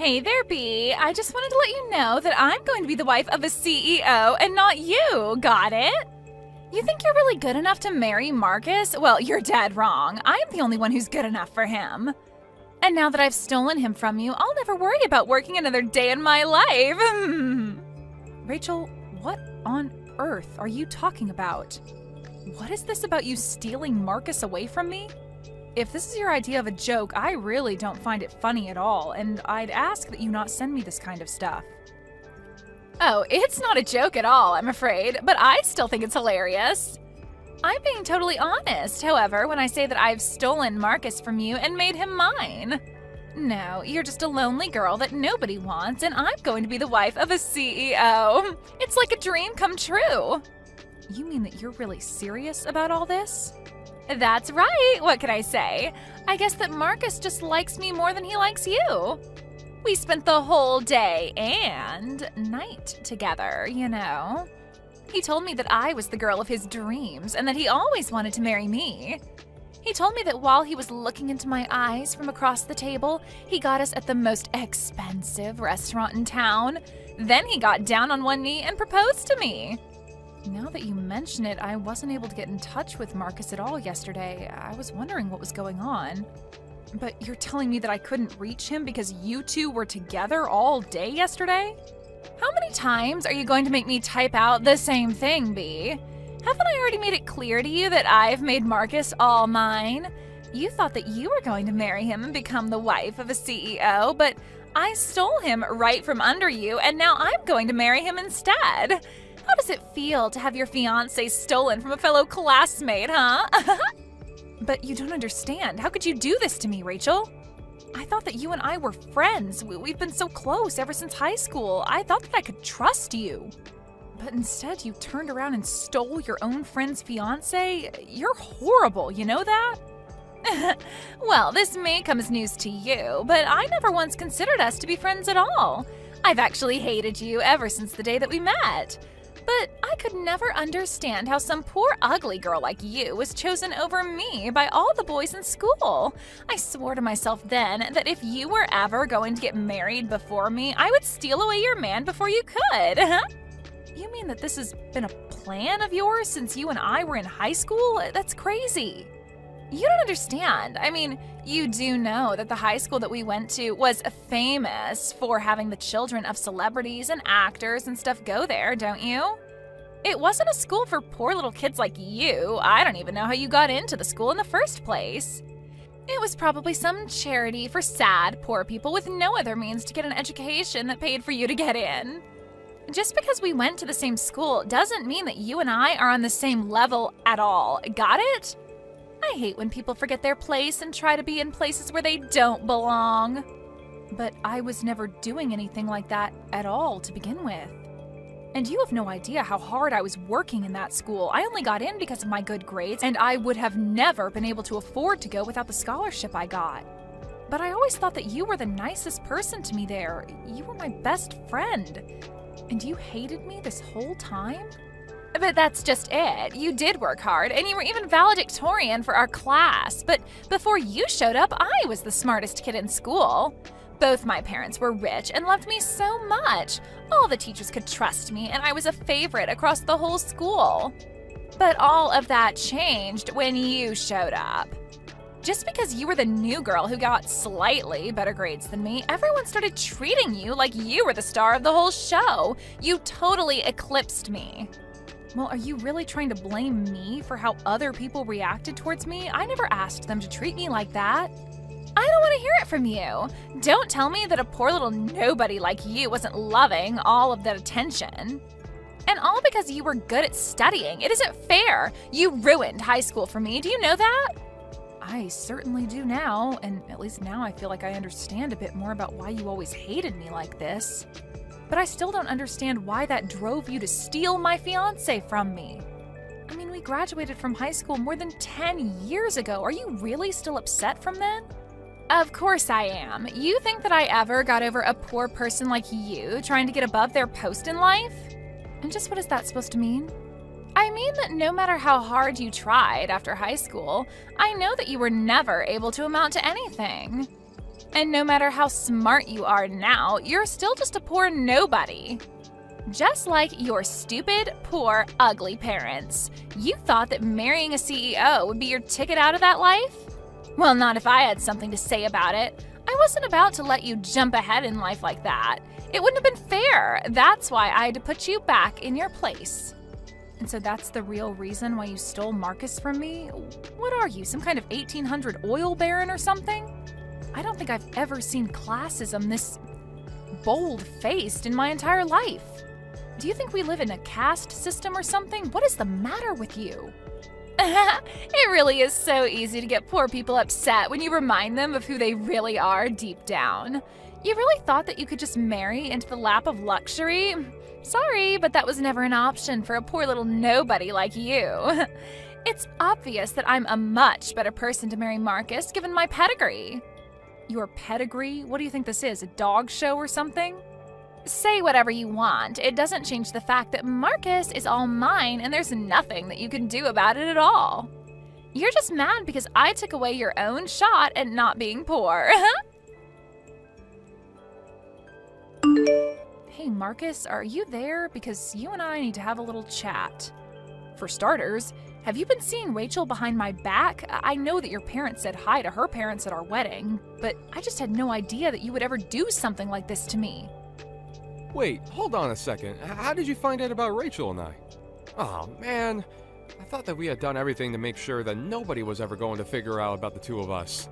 Hey there, Bea. I just wanted to let you know that I'm going to be the wife of a CEO and not you. Got it? You think you're really good enough to marry Marcus? Well, you're dead wrong. I'm the only one who's good enough for him. And now that I've stolen him from you, I'll never worry about working another day in my life. Rachel, what on earth are you talking about? What is this about you stealing Marcus away from me? If this is your idea of a joke, I really don't find it funny at all, and I'd ask that you not send me this kind of stuff. Oh, it's not a joke at all, I'm afraid, but I still think it's hilarious. I'm being totally honest, however, when I say that I've stolen Marcus from you and made him mine. No, you're just a lonely girl that nobody wants, and I'm going to be the wife of a CEO. It's like a dream come true. You mean that you're really serious about all this? That's right, what can I say? I guess that Marcus just likes me more than he likes you. We spent the whole day and night together, you know. He told me that I was the girl of his dreams and that he always wanted to marry me. He told me that while he was looking into my eyes from across the table, he got us at the most expensive restaurant in town. Then he got down on one knee and proposed to me. Now that you mention it, I wasn't able to get in touch with Marcus at all yesterday. I was wondering what was going on. But you're telling me that I couldn't reach him because you two were together all day yesterday? How many times are you going to make me type out the same thing, Bea? Haven't I already made it clear to you that I've made Marcus all mine? You thought that you were going to marry him and become the wife of a CEO, but I stole him right from under you, and now I'm going to marry him instead. How does it feel to have your fiancé stolen from a fellow classmate, huh? But you don't understand. How could you do this to me, Rachel? I thought that you and I were friends. We've been so close ever since high school. I thought that I could trust you. But instead, you turned around and stole your own friend's fiancé? You're horrible, you know that? Well, this may come as news to you, but I never once considered us to be friends at all. I've actually hated you ever since the day that we met. But I could never understand how some poor ugly girl like you was chosen over me by all the boys in school. I swore to myself then that if you were ever going to get married before me, I would steal away your man before you could. You mean that this has been a plan of yours since you and I were in high school? That's crazy. You don't understand. I mean, you do know that the high school that we went to was famous for having the children of celebrities and actors and stuff go there, don't you? It wasn't a school for poor little kids like you. I don't even know how you got into the school in the first place. It was probably some charity for sad, poor people with no other means to get an education that paid for you to get in. Just because we went to the same school doesn't mean that you and I are on the same level at all. Got it? I hate when people forget their place and try to be in places where they don't belong. But I was never doing anything like that at all to begin with. And you have no idea how hard I was working in that school. I only got in because of my good grades, and I would have never been able to afford to go without the scholarship I got. But I always thought that you were the nicest person to me there. You were my best friend. And you hated me this whole time? But that's just it. You did work hard, and you were even valedictorian for our class. But before you showed up, I was the smartest kid in school. Both my parents were rich and loved me so much. All the teachers could trust me, and I was a favorite across the whole school. But all of that changed when you showed up. Just because you were the new girl who got slightly better grades than me, everyone started treating you like you were the star of the whole show. You totally eclipsed me. Well, are you really trying to blame me for how other people reacted towards me? I never asked them to treat me like that. I don't want to hear it from you. Don't tell me that a poor little nobody like you wasn't loving all of that attention. And all because you were good at studying. It isn't fair. You ruined high school for me. Do you know that? I certainly do now, and at least now I feel like I understand a bit more about why you always hated me like this. But I still don't understand why that drove you to steal my fiancé from me. I mean, we graduated from high school more than 10 years ago. Are you really still upset from then? Of course I am. You think that I ever got over a poor person like you trying to get above their post in life? And just what is that supposed to mean? I mean that no matter how hard you tried after high school, I know that you were never able to amount to anything. And no matter how smart you are now, you're still just a poor nobody. Just like your stupid, poor, ugly parents. You thought that marrying a CEO would be your ticket out of that life? Well, not if I had something to say about it. I wasn't about to let you jump ahead in life like that. It wouldn't have been fair. That's why I had to put you back in your place. And so that's the real reason why you stole Marcus from me? What are you, some kind of 1800 oil baron or something? I don't think I've ever seen classism this bold-faced in my entire life. Do you think we live in a caste system or something? What is the matter with you? It really is so easy to get poor people upset when you remind them of who they really are deep down. You really thought that you could just marry into the lap of luxury? Sorry, but that was never an option for a poor little nobody like you. It's obvious that I'm a much better person to marry Marcus given my pedigree. Your pedigree? What do you think this is, a dog show or something? Say whatever you want. It doesn't change the fact that Marcus is all mine and there's nothing that you can do about it at all. You're just mad because I took away your own shot at not being poor. Hey Marcus, are you there? Because you and I need to have a little chat. For starters, have you been seeing Rachel behind my back? I know that your parents said hi to her parents at our wedding, but I just had no idea that you would ever do something like this to me. Wait, hold on a second. How did you find out about Rachel and I? Oh man, I thought that we had done everything to make sure that nobody was ever going to figure out about the two of us.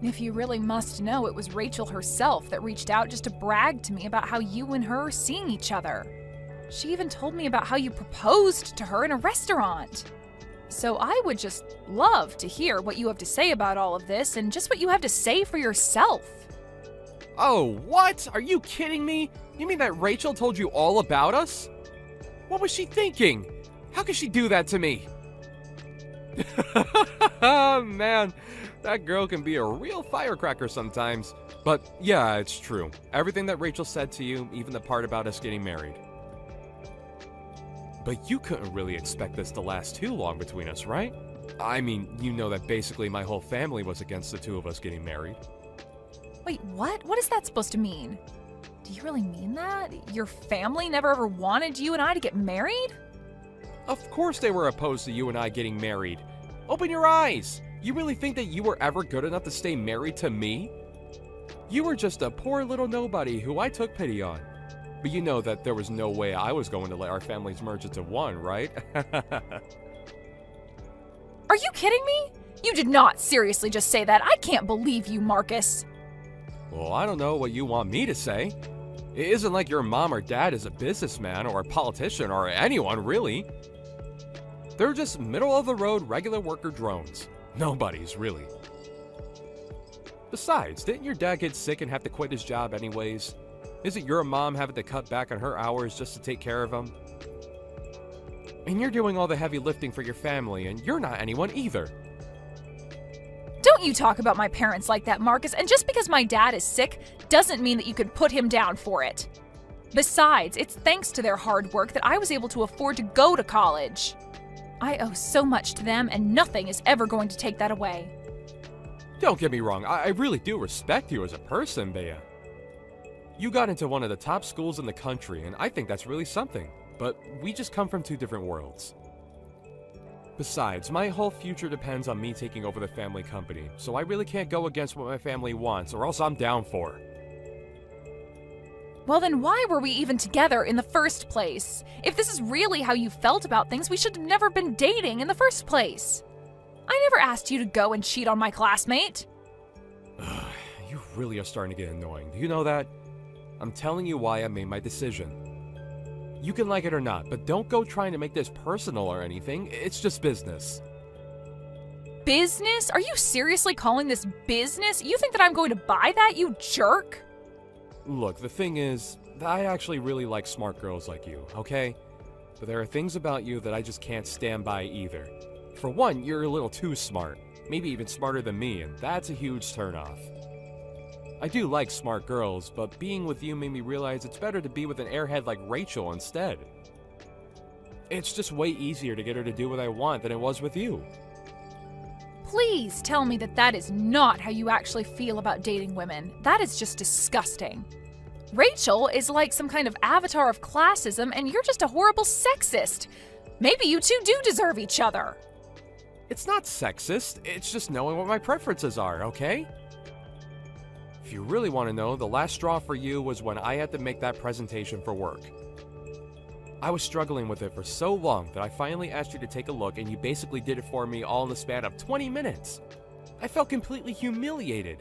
If you really must know, it was Rachel herself that reached out just to brag to me about how you and her are seeing each other. She even told me about how you proposed to her in a restaurant. So I would just love to hear what you have to say about all of this and just what you have to say for yourself. Oh, what? Are you kidding me? You mean that Rachel told you all about us? What was she thinking? How could she do that to me? Man, that girl can be a real firecracker sometimes. But yeah, it's true. Everything that Rachel said to you, even the part about us getting married. But you couldn't really expect this to last too long between us, right? I mean, you know that basically my whole family was against the two of us getting married. Wait, what? What is that supposed to mean? Do you really mean that? Your family never ever wanted you and I to get married? Of course they were opposed to you and I getting married. Open your eyes! You really think that you were ever good enough to stay married to me? You were just a poor little nobody who I took pity on. But you know that there was no way I was going to let our families merge into one, right? Are you kidding me? You did not seriously just say that. I can't believe you, Marcus. Well, I don't know what you want me to say. It isn't like your mom or dad is a businessman or a politician or anyone, really. They're just middle-of-the-road regular worker drones. Nobody's, really. Besides, didn't your dad get sick and have to quit his job anyways? Isn't your mom having to cut back on her hours just to take care of him? And you're doing all the heavy lifting for your family, and you're not anyone either. Don't you talk about my parents like that, Marcus, and just because my dad is sick doesn't mean that you could put him down for it. Besides, it's thanks to their hard work that I was able to afford to go to college. I owe so much to them, and nothing is ever going to take that away. Don't get me wrong, I really do respect you as a person, Bea. You got into one of the top schools in the country, and I think that's really something. But we just come from two different worlds. Besides, my whole future depends on me taking over the family company, so I really can't go against what my family wants, or else I'm down for. Well then why were we even together in the first place? If this is really how you felt about things, we should have never been dating in the first place. I never asked you to go and cheat on my classmate. You really are starting to get annoying. Do you know that? I'm telling you why I made my decision. You can like it or not, but don't go trying to make this personal or anything. It's just business. Business? Are you seriously calling this business? You think that I'm going to buy that, you jerk? Look, the thing is, I actually really like smart girls like you, okay? But there are things about you that I just can't stand by either. For one, you're a little too smart. Maybe even smarter than me, and that's a huge turnoff. I do like smart girls, but being with you made me realize it's better to be with an airhead like Rachel instead. It's just way easier to get her to do what I want than it was with you. Please tell me that that is not how you actually feel about dating women. That is just disgusting. Rachel is like some kind of avatar of classism, and you're just a horrible sexist. Maybe you two do deserve each other. It's not sexist, it's just knowing what my preferences are, okay? If you really want to know, the last straw for you was when I had to make that presentation for work. I was struggling with it for so long that I finally asked you to take a look, and you basically did it for me all in the span of 20 minutes. I felt completely humiliated.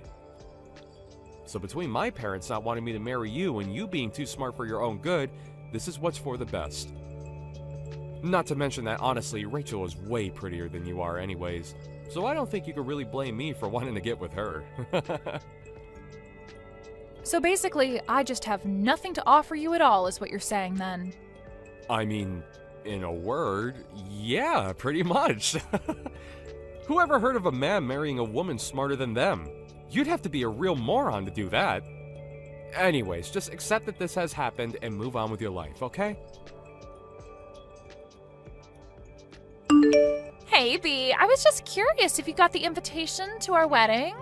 So between my parents not wanting me to marry you and you being too smart for your own good, this is what's for the best. Not to mention that, honestly, Rachel is way prettier than you are anyways, so I don't think you could really blame me for wanting to get with her. So basically, I just have nothing to offer you at all, is what you're saying then. I mean, in a word, yeah, pretty much. Who ever heard of a man marrying a woman smarter than them? You'd have to be a real moron to do that. Anyways, just accept that this has happened and move on with your life, okay? Hey, B, I was just curious if you got the invitation to our wedding.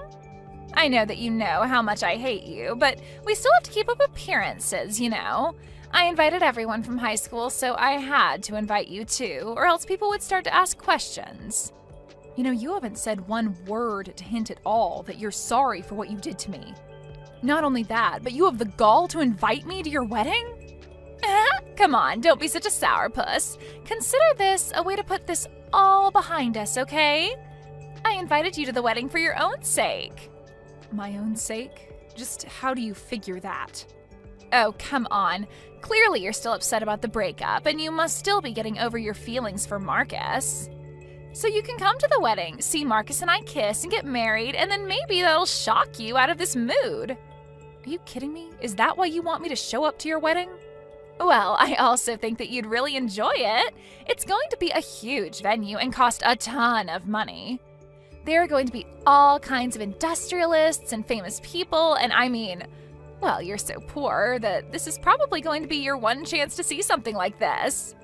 I know that you know how much I hate you, but we still have to keep up appearances, you know? I invited everyone from high school, so I had to invite you too, or else people would start to ask questions. You know, you haven't said one word to hint at all that you're sorry for what you did to me. Not only that, but you have the gall to invite me to your wedding? Come on, don't be such a sourpuss. Consider this a way to put this all behind us, okay? I invited you to the wedding for your own sake. My own sake? Just how do you figure that? Oh, come on. Clearly you're still upset about the breakup, and you must still be getting over your feelings for Marcus. So you can come to the wedding, see Marcus and I kiss and get married, and then maybe that'll shock you out of this mood. Are you kidding me? Is that why you want me to show up to your wedding? Well, I also think that you'd really enjoy it. It's going to be a huge venue and cost a ton of money. There are going to be all kinds of industrialists and famous people, and I mean, well, you're so poor that this is probably going to be your one chance to see something like this.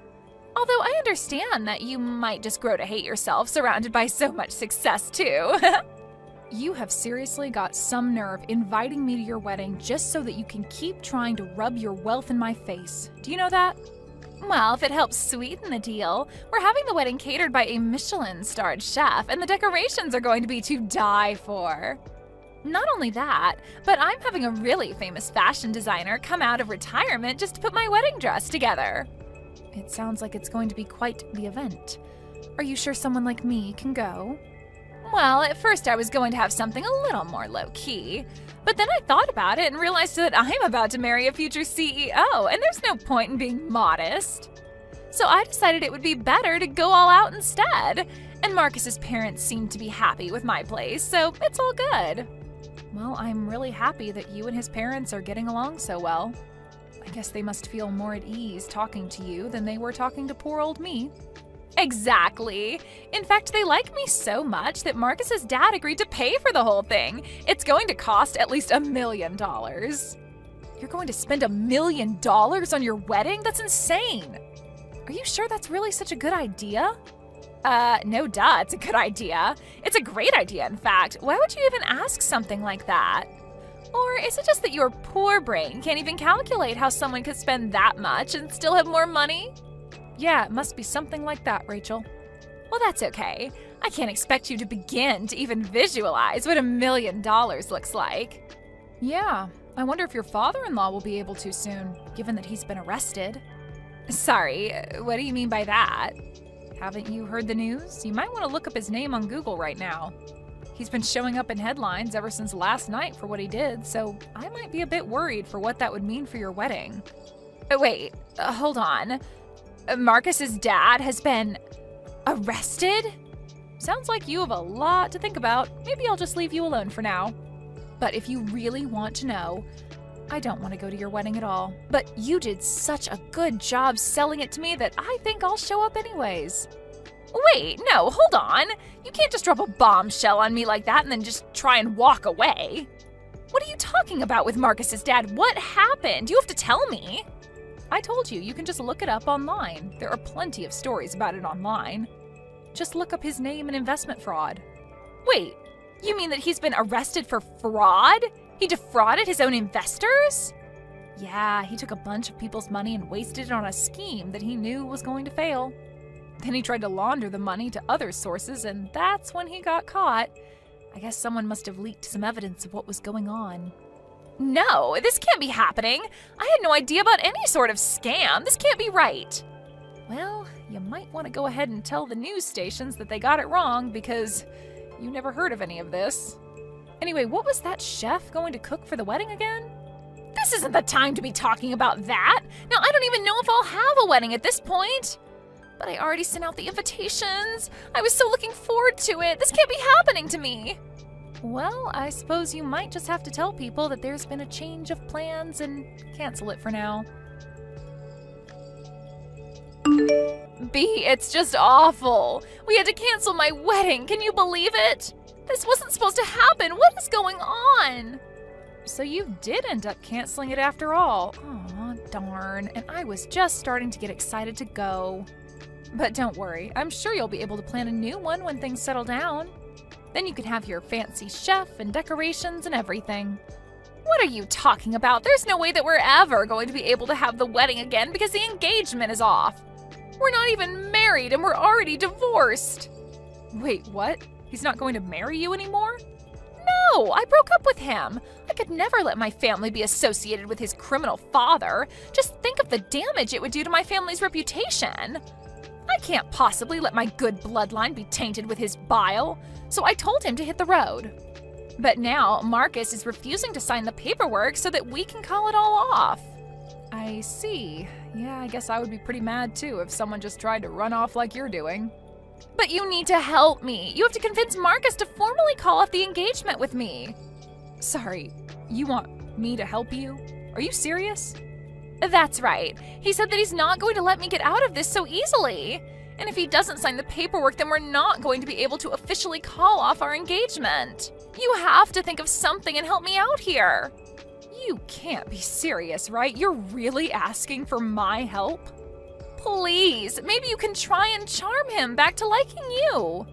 Although I understand that you might just grow to hate yourself surrounded by so much success, too. You have seriously got some nerve inviting me to your wedding just so that you can keep trying to rub your wealth in my face. Do you know that? Well, if it helps sweeten the deal, we're having the wedding catered by a Michelin-starred chef, and the decorations are going to be to die for. Not only that, but I'm having a really famous fashion designer come out of retirement just to put my wedding dress together. It sounds like it's going to be quite the event. Are you sure someone like me can go? Well, at first I was going to have something a little more low-key, but then I thought about it and realized that I'm about to marry a future CEO, and there's no point in being modest. So I decided it would be better to go all out instead, and Marcus's parents seemed to be happy with my place, so it's all good. Well, I'm really happy that you and his parents are getting along so well. I guess they must feel more at ease talking to you than they were talking to poor old me. Exactly. In fact, they like me so much that Marcus's dad agreed to pay for the whole thing. It's going to cost at least $1 million. You're going to spend $1 million on your wedding? That's insane. Are you sure that's really such a good idea? No duh, it's a good idea. It's a great idea, in fact. Why would you even ask something like that? Or is it just that your poor brain can't even calculate how someone could spend that much and still have more money? Yeah, it must be something like that, Rachel. Well, that's okay. I can't expect you to begin to even visualize what $1 million looks like. Yeah, I wonder if your father-in-law will be able to soon, given that he's been arrested. Sorry, what do you mean by that? Haven't you heard the news? You might want to look up his name on Google right now. He's been showing up in headlines ever since last night for what he did, so I might be a bit worried for what that would mean for your wedding. Wait, hold on. Marcus's dad has been arrested? Sounds like you have a lot to think about. Maybe I'll just leave you alone for now. But if you really want to know, I don't want to go to your wedding at all. But you did such a good job selling it to me that I think I'll show up anyways. Wait, no, hold on. You can't just drop a bombshell on me like that and then just try and walk away. What are you talking about with Marcus's dad? What happened? You have to tell me. I told you, you can just look it up online. There are plenty of stories about it online. Just look up his name and investment fraud. Wait, you mean that he's been arrested for fraud? He defrauded his own investors? Yeah, he took a bunch of people's money and wasted it on a scheme that he knew was going to fail. Then he tried to launder the money to other sources, and that's when he got caught. I guess someone must have leaked some evidence of what was going on. No, this can't be happening. I had no idea about any sort of scam. This can't be right. Well, you might want to go ahead and tell the news stations that they got it wrong because you never heard of any of this. Anyway, what was that chef going to cook for the wedding again? This isn't the time to be talking about that. Now, I don't even know if I'll have a wedding at this point. But I already sent out the invitations. I was so looking forward to it. This can't be happening to me. Well, I suppose you might just have to tell people that there's been a change of plans and cancel it for now. B, it's just awful. We had to cancel my wedding. Can you believe it? This wasn't supposed to happen. What is going on? So you did end up canceling it after all. Aw, darn. And I was just starting to get excited to go. But don't worry, I'm sure you'll be able to plan a new one when things settle down. Then you can have your fancy chef and decorations and everything. What are you talking about? There's no way that we're ever going to be able to have the wedding again because the engagement is off. We're not even married and we're already divorced. Wait, what? He's not going to marry you anymore? No, I broke up with him. I could never let my family be associated with his criminal father. Just think of the damage it would do to my family's reputation. I can't possibly let my good bloodline be tainted with his bile, so I told him to hit the road. But now Marcus is refusing to sign the paperwork so that we can call it all off. I see. Yeah, I guess I would be pretty mad too if someone just tried to run off like you're doing. But you need to help me. You have to convince Marcus to formally call off the engagement with me. Sorry, you want me to help you? Are you serious? That's right. He said that he's not going to let me get out of this so easily. And if he doesn't sign the paperwork, then we're not going to be able to officially call off our engagement. You have to think of something and help me out here. You can't be serious, right? You're really asking for my help? Please, maybe you can try and charm him back to liking you.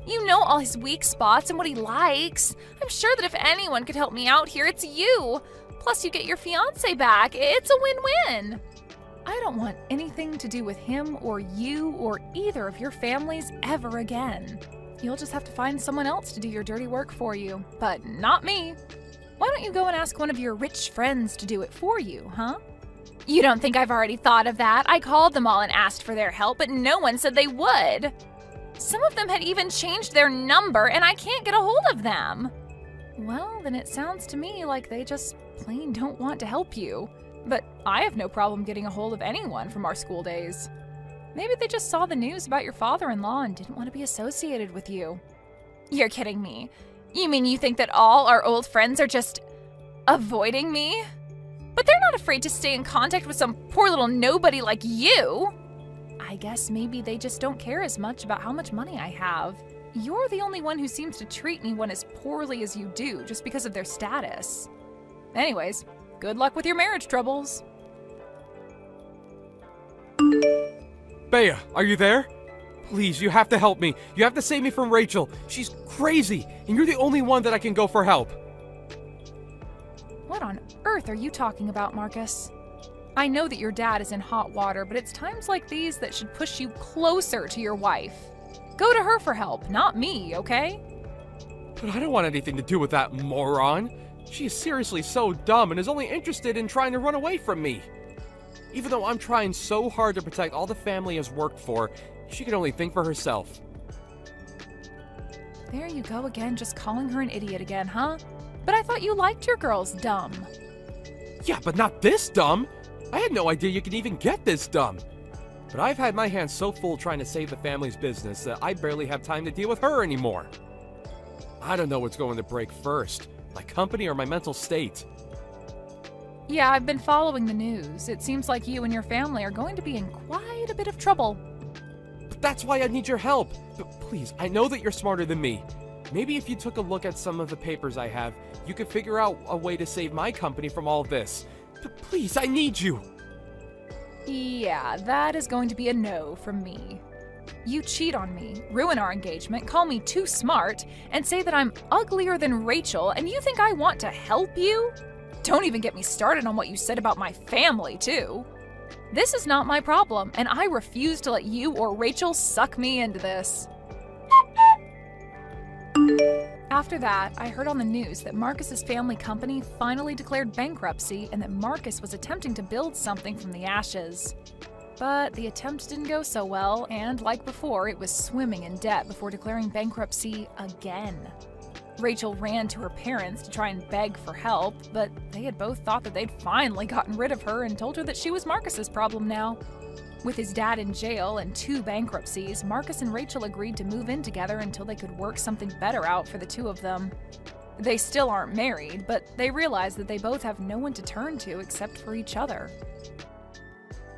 You know all his weak spots and what he likes. I'm sure that if anyone could help me out here, it's you. Plus, you get your fiancé back. It's a win-win. I don't want anything to do with him or you or either of your families ever again. You'll just have to find someone else to do your dirty work for you, but not me. Why don't you go and ask one of your rich friends to do it for you, huh? You don't think I've already thought of that? I called them all and asked for their help, but no one said they would. Some of them had even changed their number, and I can't get a hold of them. Well, then it sounds to me like they just plain don't want to help you. But I have no problem getting a hold of anyone from our school days. Maybe they just saw the news about your father-in-law and didn't want to be associated with you. You're kidding me. You mean you think that all our old friends are just avoiding me? But they're not afraid to stay in contact with some poor little nobody like you. I guess maybe they just don't care as much about how much money I have. You're the only one who seems to treat anyone as poorly as you do just because of their status. Anyways, good luck with your marriage troubles. Bea, are you there? Please, you have to help me. You have to save me from Rachel. She's crazy, and you're the only one that I can go for help. What on earth are you talking about, Marcus? I know that your dad is in hot water, but it's times like these that should push you closer to your wife. Go to her for help, not me, okay? But I don't want anything to do with that moron. She is seriously so dumb and is only interested in trying to run away from me. Even though I'm trying so hard to protect all the family has worked for, she can only think for herself. There you go again, just calling her an idiot again, huh? But I thought you liked your girls dumb. Yeah, but not this dumb. I had no idea you could even get this dumb. But I've had my hands so full trying to save the family's business that I barely have time to deal with her anymore. I don't know what's going to break first, my company or my mental state. Yeah, I've been following the news. It seems like you and your family are going to be in quite a bit of trouble. But that's why I need your help. But please, I know that you're smarter than me. Maybe if you took a look at some of the papers I have, you could figure out a way to save my company from all this. But please, I need you. Yeah, that is going to be a no from me. You cheat on me, ruin our engagement, call me too smart, and say that I'm uglier than Rachel, and you think I want to help you? Don't even get me started on what you said about my family, too. This is not my problem, and I refuse to let you or Rachel suck me into this. After that, I heard on the news that Marcus's family company finally declared bankruptcy and that Marcus was attempting to build something from the ashes. But the attempt didn't go so well, and like before, it was swimming in debt before declaring bankruptcy again. Rachel ran to her parents to try and beg for help, but they had both thought that they'd finally gotten rid of her and told her that she was Marcus's problem now. With his dad in jail and 2 bankruptcies, Marcus and Rachel agreed to move in together until they could work something better out for the 2 of them. They still aren't married, but they realize that they both have no one to turn to except for each other.